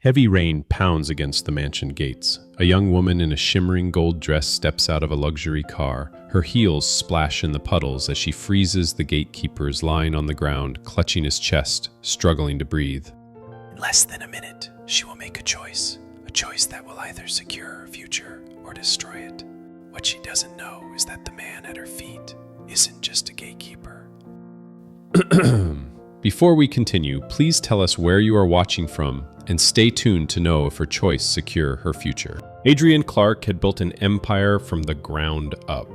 Heavy rain pounds against the mansion gates. A young woman in a shimmering gold dress steps out of a luxury car. Her heels splash in the puddles as she freezes the gatekeeper's lying on the ground, clutching his chest, struggling to breathe. In less than a minute, she will make a choice that will either secure her future or destroy it. What she doesn't know is that the man at her feet isn't just a gatekeeper. Before we continue, please tell us where you are watching from and stay tuned to know if her choice secure her future. Adrienne Clarke had built an empire from the ground up.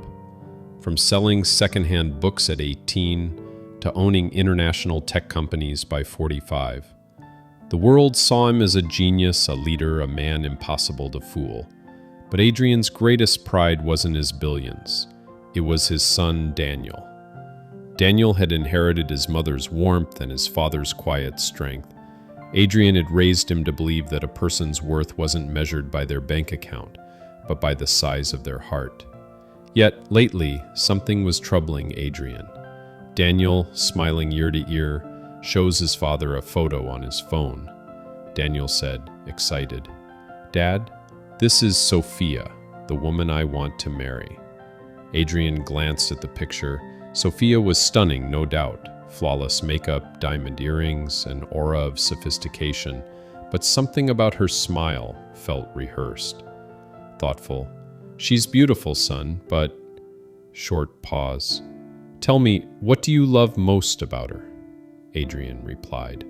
From selling secondhand books at 18 to owning international tech companies by 45. The world saw him as a genius, a leader, a man impossible to fool. But Adrienne's greatest pride wasn't his billions. It was his son, Daniel. Daniel had inherited his mother's warmth and his father's quiet strength. Adrienne had raised him to believe that a person's worth wasn't measured by their bank account, but by the size of their heart. Yet, lately, something was troubling Adrienne. Daniel, smiling ear to ear, shows his father a photo on his phone. Daniel said, excited, "Dad, this is Sofia, the woman I want to marry." Adrienne glanced at the picture. Sofia was stunning, no doubt. Flawless makeup, diamond earrings, an aura of sophistication, but something about her smile felt rehearsed. Thoughtful. "She's beautiful, son, but..." Short pause. "Tell me, what do you love most about her?" Adrienne replied.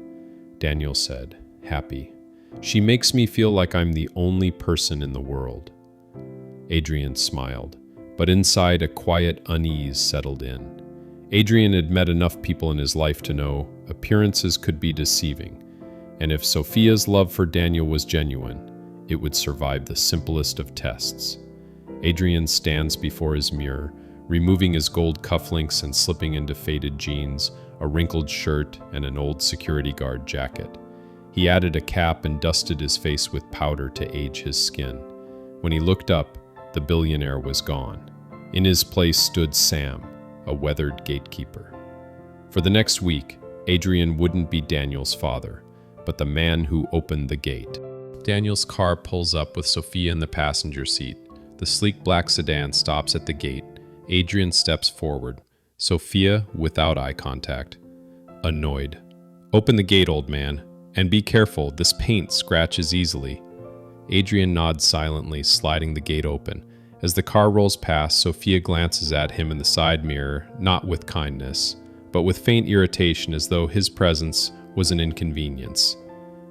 Daniel said, happy. "She makes me feel like I'm the only person in the world." Adrienne smiled, but inside a quiet unease settled in. Adrienne had met enough people in his life to know appearances could be deceiving, and if Sofia's love for Daniel was genuine, it would survive the simplest of tests. Adrienne stands before his mirror, removing his gold cufflinks and slipping into faded jeans, a wrinkled shirt, and an old security guard jacket. He added a cap and dusted his face with powder to age his skin. When he looked up, the billionaire was gone. In his place stood Sam, a weathered gatekeeper. For the next week, Adrienne wouldn't be Daniel's father, but the man who opened the gate. Daniel's car pulls up with Sofia in the passenger seat. The sleek black sedan stops at the gate. Adrienne steps forward. Sofia, without eye contact. Annoyed. "Open the gate, old man. And be careful, this paint scratches easily." Adrienne nods silently, sliding the gate open. As the car rolls past, Sofia glances at him in the side mirror, not with kindness, but with faint irritation as though his presence was an inconvenience.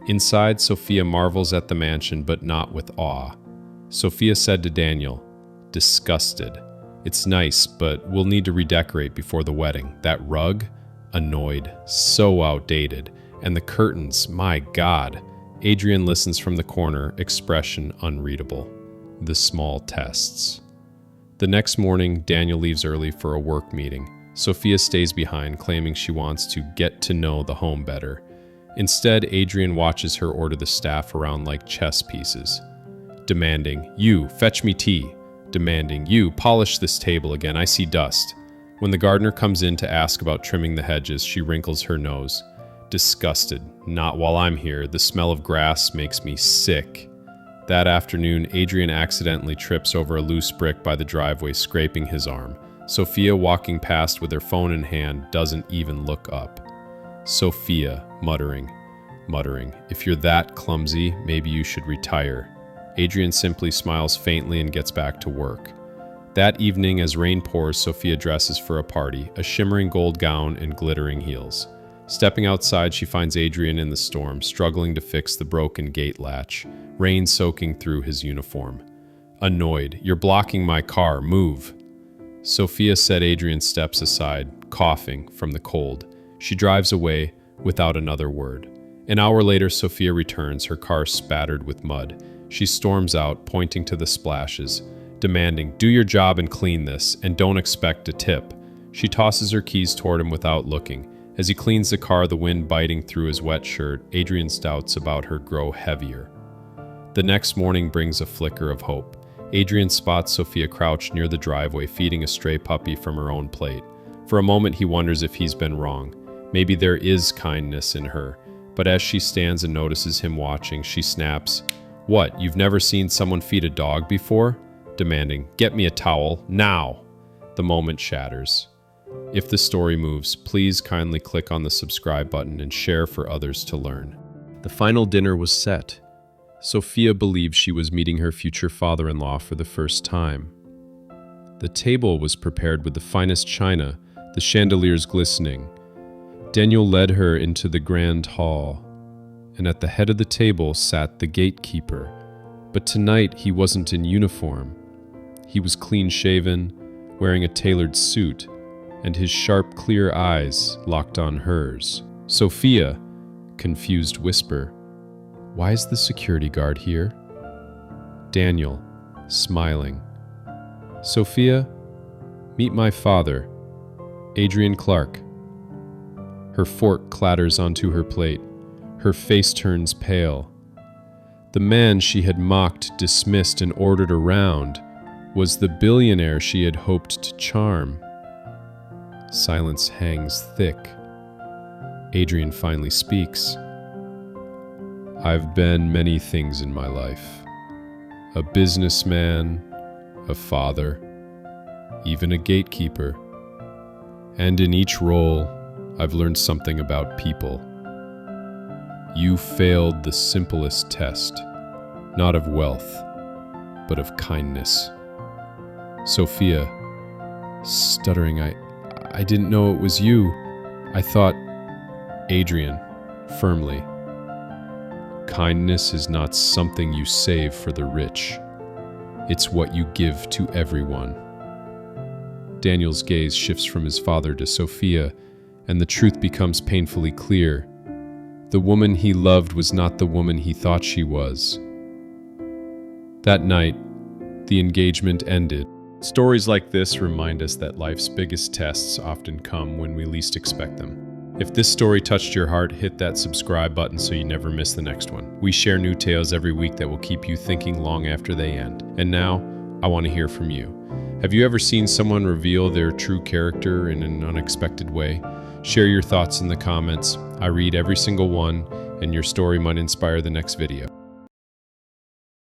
Inside, Sofia marvels at the mansion, but not with awe. Sofia said to Daniel, disgusted, "It's nice, but we'll need to redecorate before the wedding. That rug? Annoyed. So outdated. And the curtains, my God." Adrienne listens from the corner, expression unreadable. The small tests. The next morning, Daniel leaves early for a work meeting. Sofia stays behind, claiming she wants to get to know the home better. Instead, Adrienne watches her order the staff around like chess pieces. Demanding, "You, fetch me tea." Demanding, "You, polish this table again, I see dust." When the gardener comes in to ask about trimming the hedges, she wrinkles her nose. Disgusted. "Not while I'm here. The smell of grass makes me sick." That afternoon, Adrienne accidentally trips over a loose brick by the driveway, scraping his arm. Sofia, walking past with her phone in hand, doesn't even look up. Sofia, muttering, "If you're that clumsy, maybe you should retire." Adrienne simply smiles faintly and gets back to work. That evening, as rain pours, Sofia dresses for a party, a shimmering gold gown and glittering heels. Stepping outside, she finds Adrienne in the storm, struggling to fix the broken gate latch, rain soaking through his uniform. Annoyed, "You're blocking my car, move." Sofia said. Adrienne steps aside, coughing from the cold. She drives away without another word. An hour later, Sofia returns, her car spattered with mud. She storms out, pointing to the splashes, demanding, "Do your job and clean this, and don't expect a tip." She tosses her keys toward him without looking. As he cleans the car, the wind biting through his wet shirt, Adrienne's doubts about her grow heavier. The next morning brings a flicker of hope. Adrienne spots Sofia crouched near the driveway, feeding a stray puppy from her own plate. For a moment, he wonders if he's been wrong. Maybe there is kindness in her. But as she stands and notices him watching, she snaps, "What, you've never seen someone feed a dog before?" Demanding, "Get me a towel, now!" The moment shatters. If the story moves, please kindly click on the subscribe button and share for others to learn. The final dinner was set. Sofia believed she was meeting her future father-in-law for the first time. The table was prepared with the finest china, the chandeliers glistening. Daniel led her into the grand hall, and at the head of the table sat the gatekeeper. But tonight he wasn't in uniform. He was clean-shaven, wearing a tailored suit, and his sharp, clear eyes locked on hers. "Sofia," confused whisper, "why is the security guard here?" Daniel, smiling, "Sofia, meet my father, Adrian Clark." Her fork clatters onto her plate. Her face turns pale. The man she had mocked, dismissed, and ordered around was the billionaire she had hoped to charm. Silence hangs thick. Adrian finally speaks. "I've been many things in my life. A businessman, a father, even a gatekeeper. And in each role, I've learned something about people. You failed the simplest test, not of wealth, but of kindness." Sofia, stuttering, I didn't know it was you. I thought... Adrian, firmly, "Kindness is not something you save for the rich. It's what you give to everyone." Daniel's gaze shifts from his father to Sofia, and the truth becomes painfully clear. The woman he loved was not the woman he thought she was. That night, the engagement ended. Stories like this remind us that life's biggest tests often come when we least expect them. If this story touched your heart, hit that subscribe button so you never miss the next one. We share new tales every week that will keep you thinking long after they end. And now, I want to hear from you. Have you ever seen someone reveal their true character in an unexpected way? Share your thoughts in the comments. I read every single one, and your story might inspire the next video.